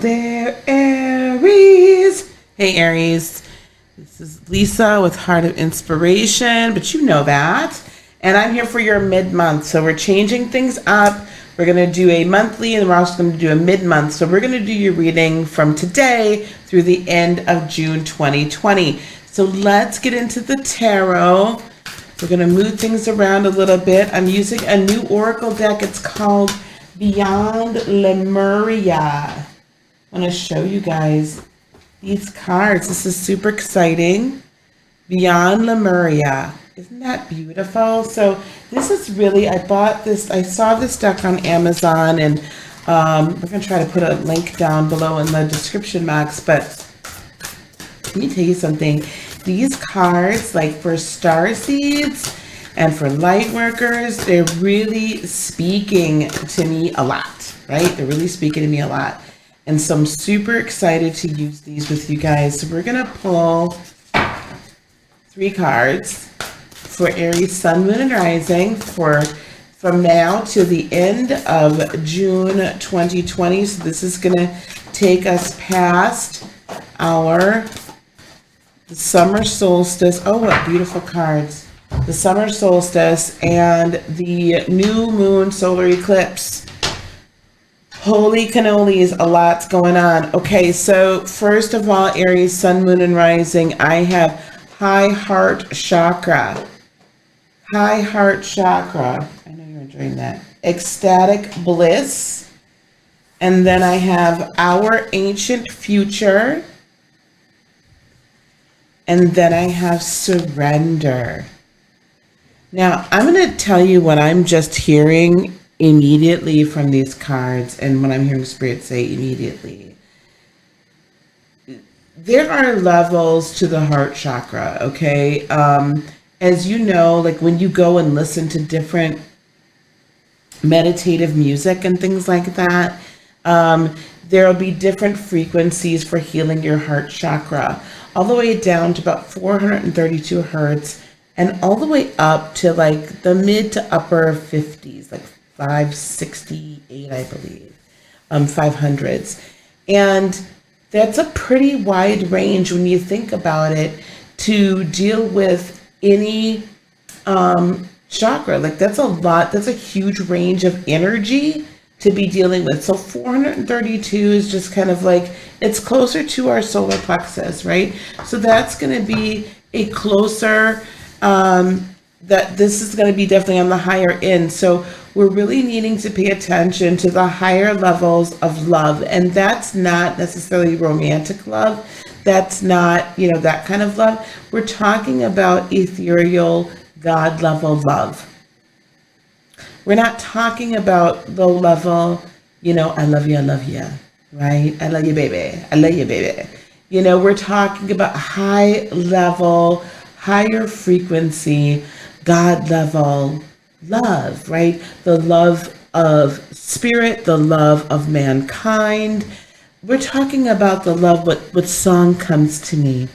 there, Aries. Hey, Aries. This is Lisa with Heart of Inspiration, but you know that. And I'm here for your mid-month. So we're changing things up. We're going to do a monthly, and we're also going to do a mid-month. So we're going to do your reading from today through the end of June 2020. So let's get into the tarot. We're going to move things around a little bit. I'm using a new oracle deck. It's called Beyond Lemuria. I want to show you guys these cards. This is super exciting. Beyond Lemuria. Isn't that beautiful? So this is really, I saw this deck on Amazon, and we're going to try to put a link down below in the description box, but let me tell you something. These cards, like for star seeds and for light workers, they're really speaking to me a lot, right? They're really speaking to me a lot. And so I'm super excited to use these with you guys. So we're going to pull 3 cards for Aries, Sun, Moon, and Rising from now to the end of June 2020. So this is going to take us past the summer solstice. Oh, what beautiful cards. The summer solstice and the new moon solar eclipse. Holy cannolis, a lot's going on. Okay, so first of all, Aries, Sun, Moon, and Rising, I have high heart chakra. High heart chakra. I know you're enjoying that. Ecstatic bliss. And then I have our ancient future. And then I have surrender. Now, I'm going to tell you what I'm just hearing immediately from these cards, and what I'm hearing Spirit say immediately. There are levels to the heart chakra, okay? As you know, like when you go and listen to different meditative music and things like that, there'll be different frequencies for healing your heart chakra, all the way down to about 432 hertz, and all the way up to like the mid to upper 50s, like 568, I believe, 500s. And that's a pretty wide range when you think about it to deal with any chakra. Like that's a lot, that's a huge range of energy to be dealing with. So 432 is just kind of like, it's closer to our solar plexus, right? So that's going to be a closer, that this is going to be definitely on the higher end. So we're really needing to pay attention to the higher levels of love. And that's not necessarily romantic love. That's not, that kind of love. We're talking about ethereal, God level love. We're not talking about low level, I love you, right? I love you, baby. I love you, baby. We're talking about high level, higher frequency, God level love, right? The love of spirit, the love of mankind. We're talking about the love, what song comes to me.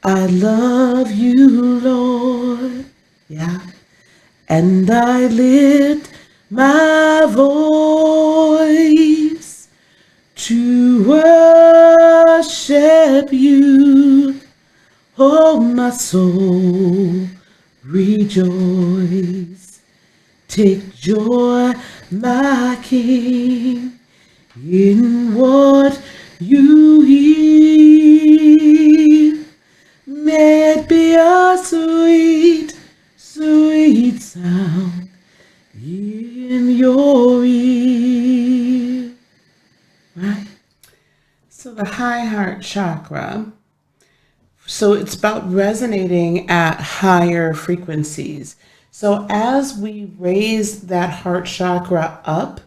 I love you, Lord. Yeah. And I lift my voice to worship you. Oh, my soul, rejoice. Take joy, my King, in what you hear. May it be a sweet, sweet sound in your ear. Right? So the high heart chakra, so it's about resonating at higher frequencies. So as we raise that heart chakra up,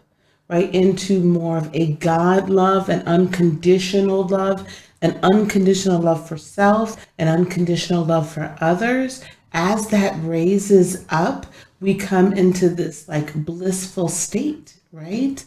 right, into more of a God love and unconditional love for self and unconditional love for others, as that raises up, we come into this like blissful state, right?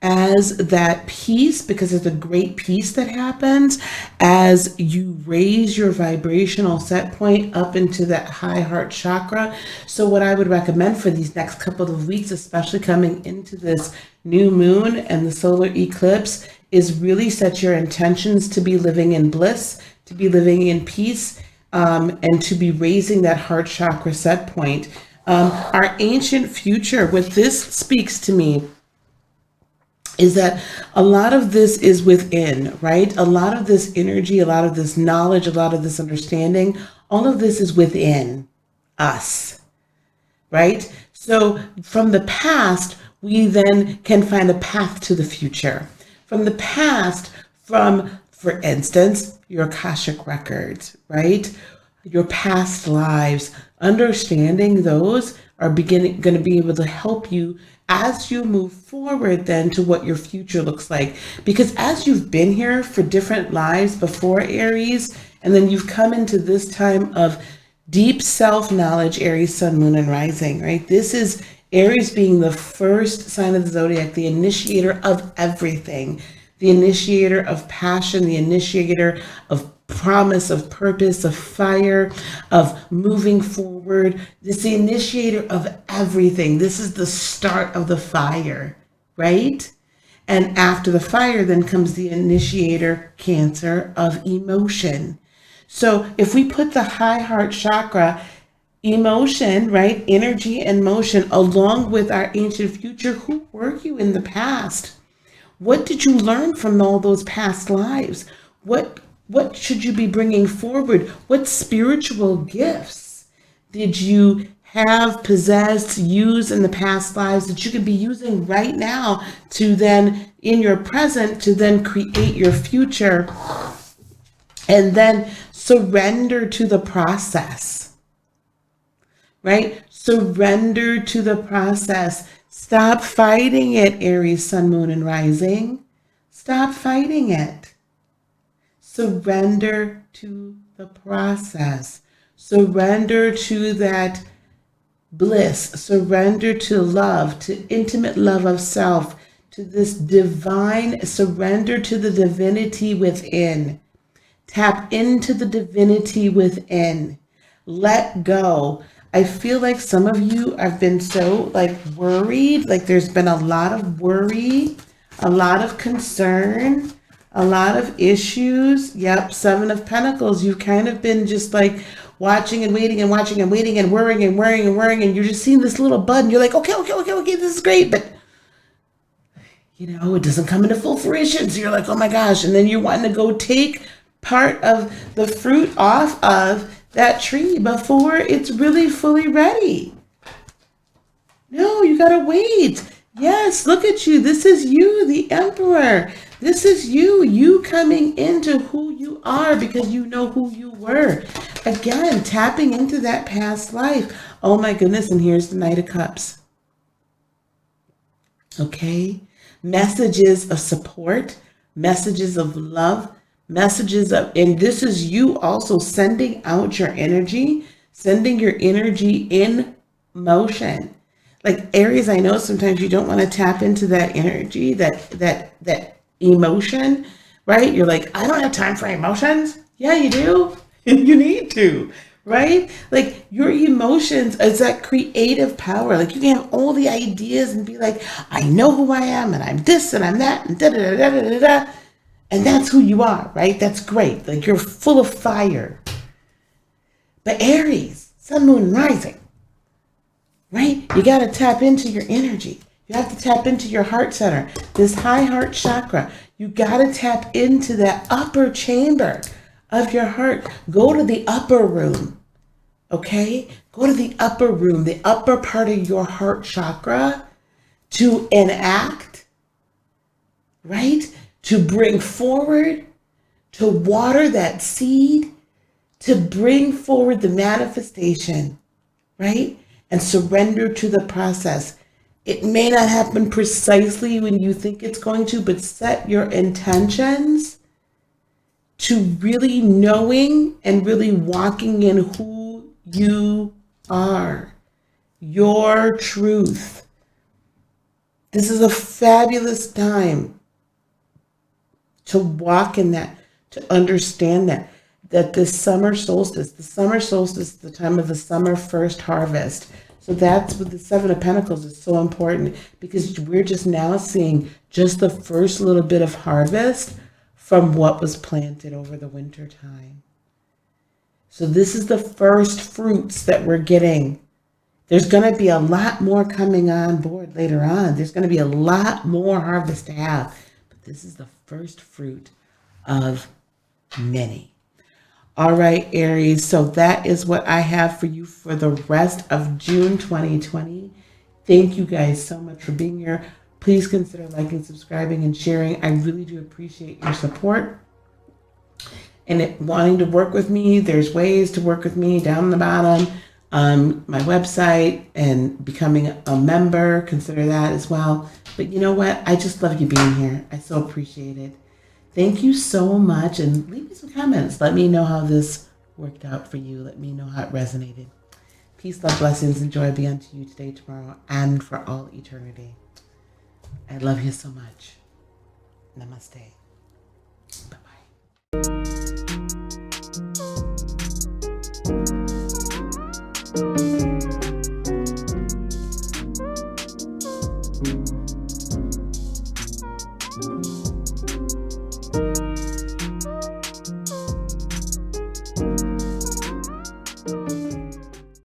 As that peace, because there's a great peace that happens as you raise your vibrational set point up into that high heart chakra. So what I would recommend for these next couple of weeks, especially coming into this new moon and the solar eclipse, is really set your intentions to be living in bliss, to be living in peace, and to be raising that heart chakra set point. Our ancient future, what this speaks to me is that a lot of this is within, right? A lot of this energy, a lot of this knowledge, a lot of this understanding, all of this is within us, right? So from the past, we then can find a path to the future. From the past, for instance, your Akashic records, right? Your past lives, understanding those are going to be able to help you as you move forward then to what your future looks like. Because as you've been here for different lives before Aries, and then you've come into this time of deep self-knowledge, Aries, sun, moon, and rising, right? This is Aries being the first sign of the zodiac, the initiator of everything, the initiator of passion, the initiator of promise, of purpose, of fire, of moving forward. This is the initiator of everything. This is the start of the fire, right? And after the fire, then comes the initiator, Cancer, of emotion. So if we put the high heart chakra, emotion, right, energy and motion, along with our ancient future, who were you in the past? What did you learn from all those past lives? What should you be bringing forward? What spiritual gifts did you have, possessed, used in the past lives that you could be using right now to then, in your present, to then create your future and then surrender to the process, right? Surrender to the process. Stop fighting it, Aries, sun, moon, and rising. Stop fighting it. Surrender to the process. Surrender to that bliss. Surrender to love, to intimate love of self, to this divine, surrender to the divinity within. Tap into the divinity within. Let go. I feel like some of you have been so worried, like there's been a lot of worry, a lot of concern, a lot of issues. Yep, Seven of Pentacles. You've kind of been just like watching and waiting and watching and waiting and worrying and worrying and worrying, and you're just seeing this little bud and you're like, okay, this is great, but it doesn't come into full fruition. So you're like, oh my gosh. And then you're wanting to go take part of the fruit off of that tree before it's really fully ready. No, you gotta wait. Yes, look at you. This is you, the Emperor. This is you coming into who you are because you know who you were. Again, tapping into that past life. Oh my goodness, and here's the Knight of Cups. Okay? Messages of support, messages of love, messages of, and this is you also sending out your energy, sending your energy in motion. Like Aries, I know sometimes you don't want to tap into that energy, that emotion, right? You're like, I don't have time for emotions. Yeah, you do. You need to, right? Like your emotions is that creative power. Like you can have all the ideas and be like, I know who I am and I'm this and I'm that and da da da da da da. And that's who you are, right? That's great. Like you're full of fire. But Aries, sun, moon, and rising, right? You got to tap into your energy. You have to tap into your heart center, this high heart chakra. You got to tap into that upper chamber of your heart. Go to the upper room, okay? Go to the upper room, the upper part of your heart chakra to enact, right? To bring forward, to water that seed, to bring forward the manifestation, right? And surrender to the process. It may not happen precisely when you think it's going to, but set your intentions to really knowing and really walking in who you are, your truth. This is a fabulous time to walk in that, to understand that this summer solstice, the time of the summer first harvest, So that's what the Seven of Pentacles is so important, because we're just now seeing just the first little bit of harvest from what was planted over the winter time. So this is the first fruits that we're getting. There's going to be a lot more coming on board later on. There's going to be a lot more harvest to have. But this is the first fruit of many. All right, Aries. So that is what I have for you for the rest of June 2020. Thank you guys so much for being here. Please consider liking, subscribing, and sharing. I really do appreciate your support. And wanting to work with me, there's ways to work with me down the bottom. My website and becoming a member, consider that as well. But you know what? I just love you being here. I so appreciate it. Thank you so much, and leave me some comments. Let me know how this worked out for you. Let me know how it resonated. Peace, love, blessings, and joy be unto you today, tomorrow, and for all eternity. I love you so much. Namaste. Bye-bye.